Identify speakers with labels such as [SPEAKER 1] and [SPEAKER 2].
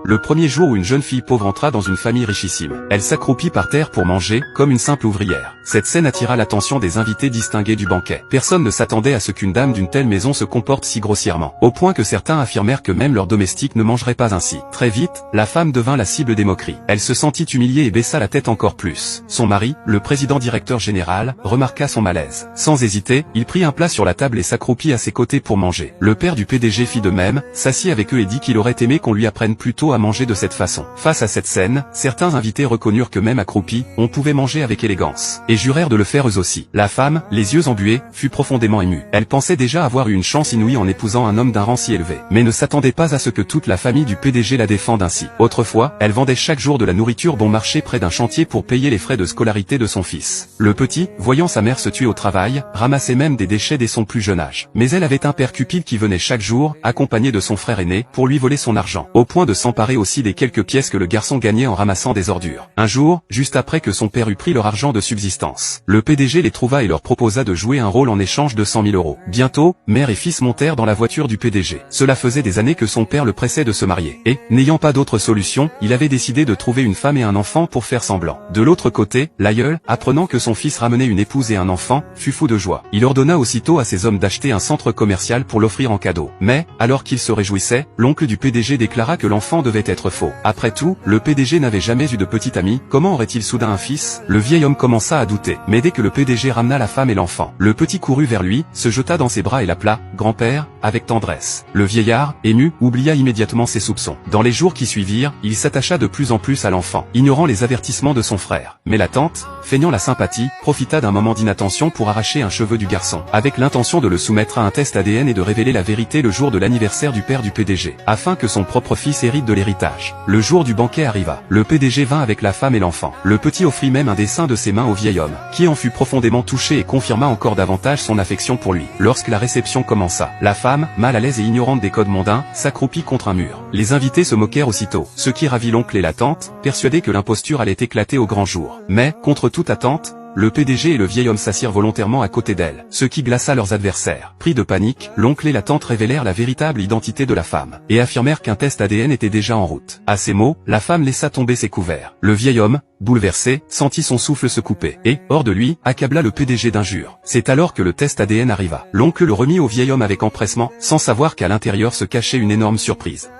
[SPEAKER 1] Le premier jour où une jeune fille pauvre entra dans une famille richissime, elle s'accroupit par terre pour manger, comme une simple ouvrière. Cette scène attira l'attention des invités distingués du banquet. Personne ne s'attendait à ce qu'une dame d'une telle maison se comporte si grossièrement, au point que certains affirmèrent que même leurs domestiques ne mangeraient pas ainsi. Très vite, la femme devint la cible des moqueries. Elle se sentit humiliée et baissa la tête encore plus. Son mari, le président directeur général, remarqua son malaise. Sans hésiter, il prit un plat sur la table et s'accroupit à ses côtés pour manger. Le père du PDG fit de même, s'assit avec eux et dit qu'il aurait aimé qu'on lui apprenne plus tôt à manger de cette façon. Face à cette scène, certains invités reconnurent que même accroupis, on pouvait manger avec élégance, et jurèrent de le faire eux aussi. La femme, les yeux embués, fut profondément émue. Elle pensait déjà avoir eu une chance inouïe en épousant un homme d'un rang si élevé, mais ne s'attendait pas à ce que toute la famille du PDG la défende ainsi. Autrefois, elle vendait chaque jour de la nourriture bon marché près d'un chantier pour payer les frais de scolarité de son fils. Le petit, voyant sa mère se tuer au travail, ramassait même des déchets dès son plus jeune âge. Mais elle avait un père cupide qui venait chaque jour, accompagné de son frère aîné, pour lui voler son argent, au point de s'emparer aussi des quelques pièces que le garçon gagnait en ramassant des ordures. Un jour, juste après que son père eut pris leur argent de subsistance, le PDG les trouva et leur proposa de jouer un rôle en échange de 100 000 €. Bientôt, mère et fils montèrent dans la voiture du PDG. Cela faisait des années que son père le pressait de se marier, et, n'ayant pas d'autre solution, il avait décidé de trouver une femme et un enfant pour faire semblant. De l'autre côté, l'aïeul, apprenant que son fils ramenait une épouse et un enfant, fut fou de joie. Il ordonna aussitôt à ses hommes d'acheter un centre commercial pour l'offrir en cadeau. Mais, alors qu'il se réjouissait, l'oncle du PDG déclara que l'enfant devait être faux. Après tout, le PDG n'avait jamais eu de petit ami, comment aurait-il soudain un fils? Le vieil homme commença à douter. Mais dès que le PDG ramena la femme et l'enfant, le petit courut vers lui, se jeta dans ses bras et l'appela « grand-père » avec tendresse. Le vieillard, ému, oublia immédiatement ses soupçons. Dans les jours qui suivirent, il s'attacha de plus en plus à l'enfant, ignorant les avertissements de son frère. Mais la tante, feignant la sympathie, profita d'un moment d'inattention pour arracher un cheveu du garçon, avec l'intention de le soumettre à un test ADN et de révéler la vérité le jour de l'anniversaire du père du PDG, afin que son propre fils hérite de l'héritage. Le jour du banquet arriva. Le PDG vint avec la femme et l'enfant. Le petit offrit même un dessin de ses mains au vieil homme, qui en fut profondément touché et confirma encore davantage son affection pour lui. Lorsque la réception commença, la femme, mal à l'aise et ignorante des codes mondains, s'accroupit contre un mur. Les invités se moquèrent aussitôt, ce qui ravit l'oncle et la tante, persuadés que l'imposture allait éclater au grand jour. Mais, contre toute attente, le PDG et le vieil homme s'assirent volontairement à côté d'elle, ce qui glaça leurs adversaires. Pris de panique, l'oncle et la tante révélèrent la véritable identité de la femme, et affirmèrent qu'un test ADN était déjà en route. À ces mots, la femme laissa tomber ses couverts. Le vieil homme, bouleversé, sentit son souffle se couper, et, hors de lui, accabla le PDG d'injures. C'est alors que le test ADN arriva. L'oncle le remit au vieil homme avec empressement, sans savoir qu'à l'intérieur se cachait une énorme surprise.